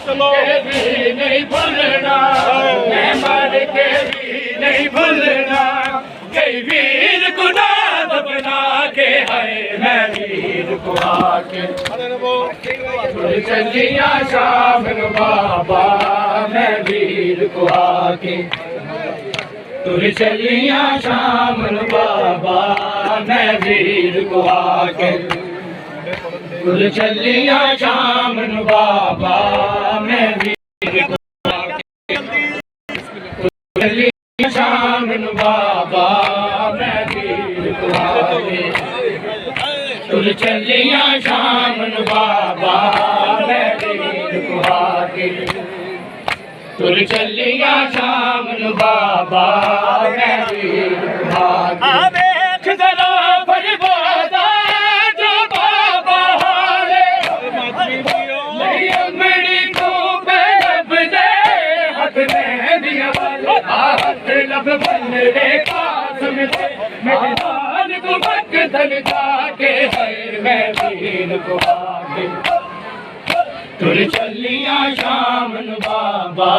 भी नहीं भूलना, मैं मर के भी नहीं भूलना। कई वीर को नाद बना के है, मैं वीर को आके चलिया शाम बाबा, मैं वीर को आके तुर चलिया शाम बाबा, मैं वीर को आके तुर चलिया शाम बाबा, मैं वीर को आके चलिया शाम बाबा, मैं वीर को आके तुर चलिया शाम बाबा, मैं वीर को आके तुर चलिया शाम बाबा, मैं वीर को आके लब बनने कासम से मैदान को मकदल जाके है, मैं वीर को आगे तुर चलिया शाम बाबा,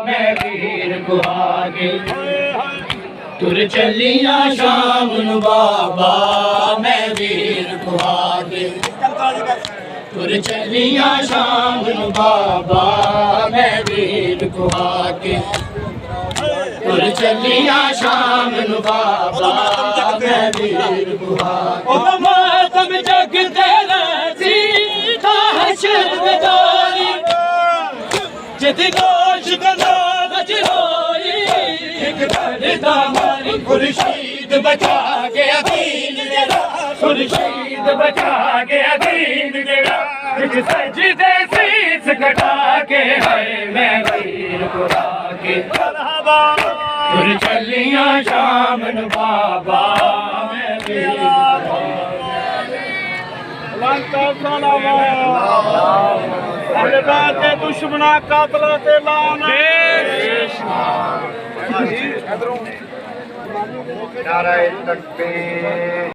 मैं वीर को आगे तुर चलिया शाम बाबा, मैं वीर को आगे तुर चलिया शाम बाबा, मैं वीर को आगे तुर चलिया शाम बाबा, मैं वीर को आके मातम जग तेरा सीता हशर में जारी, जित गोश कनो बच होई, एक दर्द हमारी खुर्शीद बचा के अदीन तेरा, खुर्शीद बचा के अदीन तेरा, सजदे शीस कटा के है, मैं वीर को आके तुर चलिया शाम बाबा, मैं वीर को आके दुश्मना कातला ते लाना नारायण तकबीर।